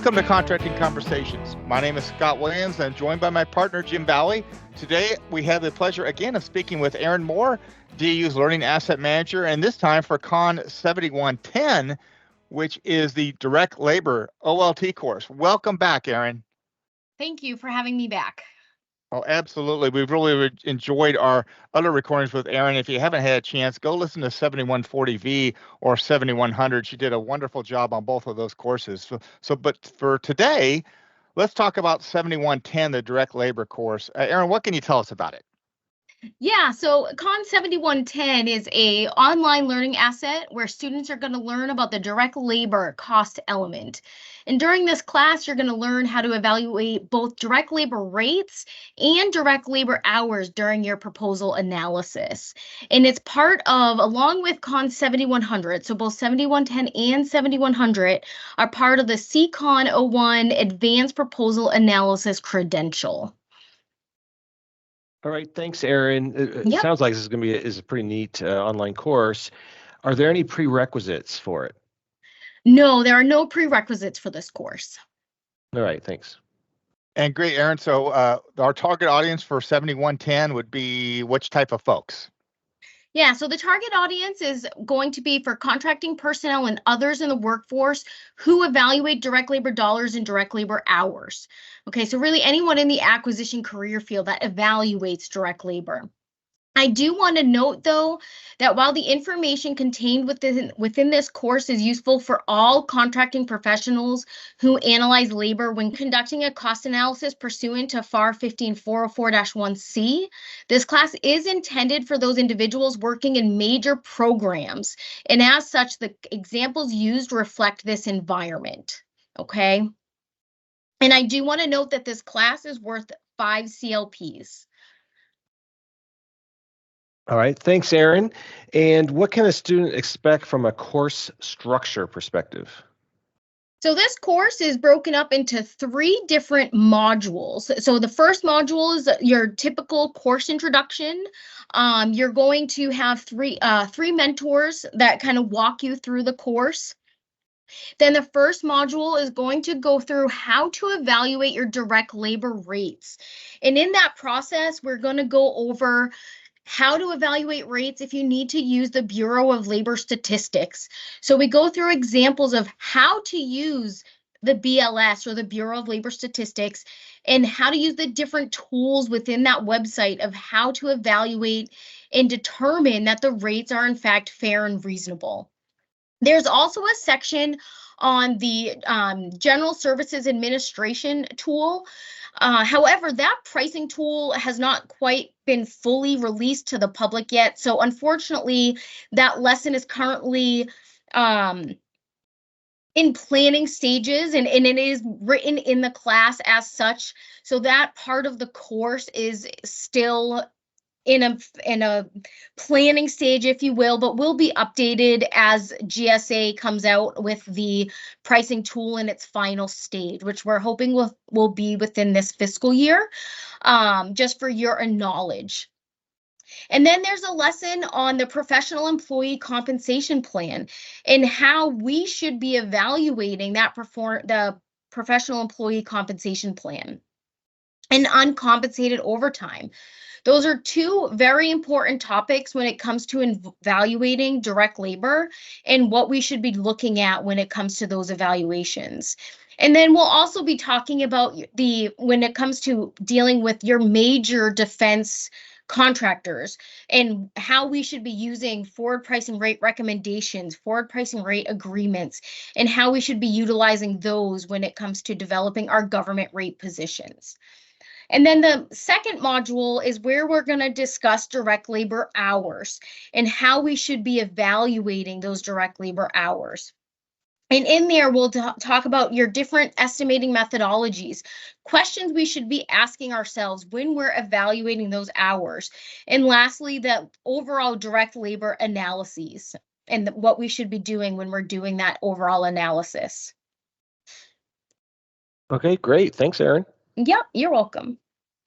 Welcome to Contracting Conversations. My name is Scott Williams and I'm joined by my partner, Jim Valley. Today, we have the pleasure again of speaking with Erin Moore, DU's Learning Asset Manager, and this time for Con 7110, which is the Direct Labor OLT course. Welcome back, Erin. Thank you for having me back. Oh, absolutely. We've really enjoyed our other recordings with Erin. If you haven't had a chance, go listen to 7140V or 7100. She did a wonderful job on both of those courses. But for today, let's talk about 7110, the direct labor course. Erin, what can you tell us about it? Yeah, so Con 7110 is a online learning asset where students are going to learn about the direct labor cost element. And during this class, you're going to learn how to evaluate both direct labor rates and direct labor hours during your proposal analysis. And it's part of, along with Con 7100, so both 7110 and 7100 are part of the CCon 01 Advanced Proposal Analysis credential. All right, thanks, Erin. It sounds like this is going to be a pretty neat online course. Are there any prerequisites for it? No, there are no prerequisites for this course. All right, thanks. And great, Erin. So our target audience for 7110 would be which type of folks? Yeah, so the target audience is going to be for contracting personnel and others in the workforce who evaluate direct labor dollars and direct labor hours. Okay, so really anyone in the acquisition career field that evaluates direct labor. I do want to note, though, that while the information contained within this course is useful for all contracting professionals who analyze labor when conducting a cost analysis pursuant to FAR 15404-1C, this class is intended for those individuals working in major programs. And as such, the examples used reflect this environment, okay? And I do want to note that this class is worth 5 CLPs. All right, thanks, Erin. And what can a student expect from a course structure perspective? So this course is broken up into 3 different modules. So the first module is your typical course introduction. You're going to have three mentors that kind of walk you through the course. Then the first module is going to go through how to evaluate your direct labor rates. And in that process, we're going to go over how to evaluate rates if you need to use the Bureau of Labor Statistics. So we go through examples of how to use the BLS or the Bureau of Labor Statistics and how to use the different tools within that website of how to evaluate and determine that the rates are in fact fair and reasonable. There's also a section on the General Services Administration tool. However, that pricing tool has not quite been fully released to the public yet. So unfortunately, that lesson is currently in planning stages and it is written in the class as such. So that part of the course is still in a planning stage, if you will, but will be updated as GSA comes out with the pricing tool in its final stage, which we're hoping will be within this fiscal year, just for your knowledge. And then there's a lesson on the professional employee compensation plan and how we should be evaluating the professional employee compensation plan and uncompensated overtime. Those are 2 very important topics when it comes to evaluating direct labor and what we should be looking at when it comes to those evaluations. And then we'll also be talking about when it comes to dealing with your major defense contractors and how we should be using forward pricing rate recommendations, forward pricing rate agreements, and how we should be utilizing those when it comes to developing our government rate positions. And then the second module is where we're going to discuss direct labor hours and how we should be evaluating those direct labor hours. And in there, we'll talk about your different estimating methodologies, questions we should be asking ourselves when we're evaluating those hours. And lastly, the overall direct labor analyses and what we should be doing when we're doing that overall analysis. Okay, great. Thanks, Erin. Yep, you're welcome.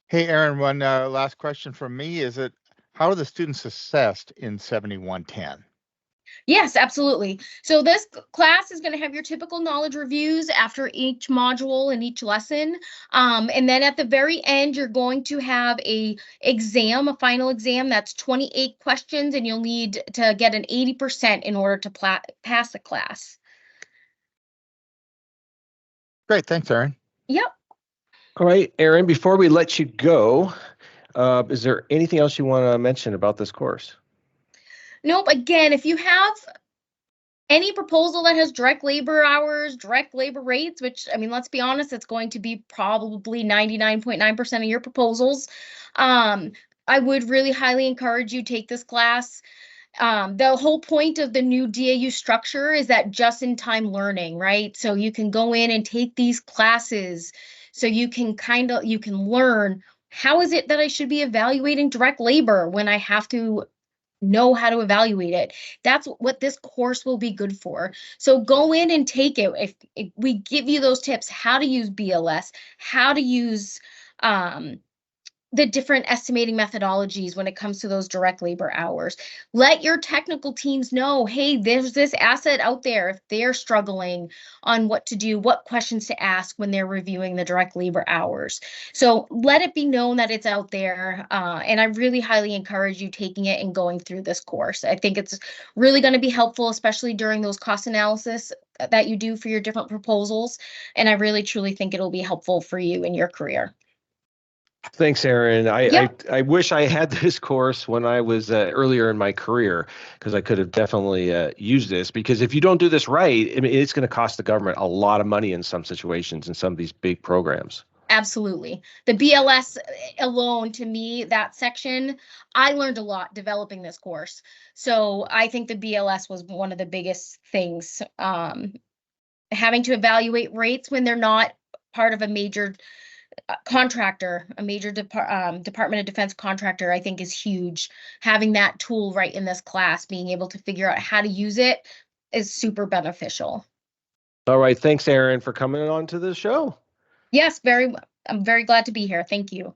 Hey, Erin, one last question from me. How are the students assessed in 7110? Yes, absolutely. So this class is going to have your typical knowledge reviews after each module and each lesson. And then at the very end, you're going to have a final exam that's 28 questions, and you'll need to get an 80% in order to pass the class. Great. Thanks, Erin. Yep. All right, Erin, before we let you go, is there anything else you want to mention about this course? Nope. Again, if you have any proposal that has direct labor hours, direct labor rates, which, I mean, let's be honest, it's going to be probably 99.9% of your proposals. I would really highly encourage you take this class. The whole point of the new DAU structure is that just-in-time learning, right? So you can go in and take these classes so you can learn, how is it that I should be evaluating direct labor when I have to know how to evaluate it? That's what this course will be good for. So go in and take it. If we give you those tips, how to use BLS, how to use the different estimating methodologies when it comes to those direct labor hours. Let your technical teams know, hey, there's this asset out there. If they're struggling on what to do, what questions to ask when they're reviewing the direct labor hours. So let it be known that it's out there. And I really highly encourage you taking it and going through this course. I think it's really going to be helpful, especially during those cost analysis that you do for your different proposals. And I really, truly think it'll be helpful for you in your career. Thanks, Erin. Yep. I wish I had this course when I was earlier in my career, because I could have definitely used this. Because if you don't do this right, I mean, it's going to cost the government a lot of money in some situations in some of these big programs. Absolutely. The BLS alone, to me, that section, I learned a lot developing this course. So I think the BLS was one of the biggest things. Having to evaluate rates when they're not part of a major contractor, a major Department of Defense contractor, I think is huge. Having that tool right in this class, being able to figure out how to use it, is super beneficial. All right. Thanks, Erin, for coming on to the show. Yes, I'm very glad to be here. Thank you.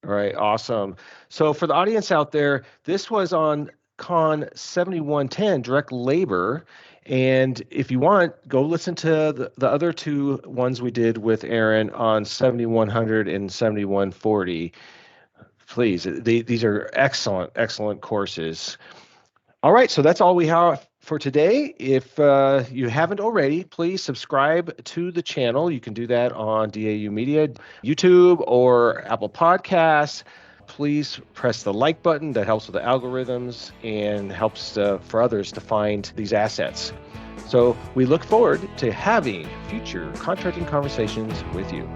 All right. Awesome. So for the audience out there, this was on Con 7110, direct labor. And if you want, go listen to the other two ones we did with Erin on 7100 and 7140. Please, these are excellent courses. All right, so that's all we have for today. If you haven't already, please subscribe to the channel. You can do that on DAU Media, YouTube, or Apple Podcasts. Please press the like button. That helps with the algorithms and helps for others to find these assets. So we look forward to having future contracting conversations with you.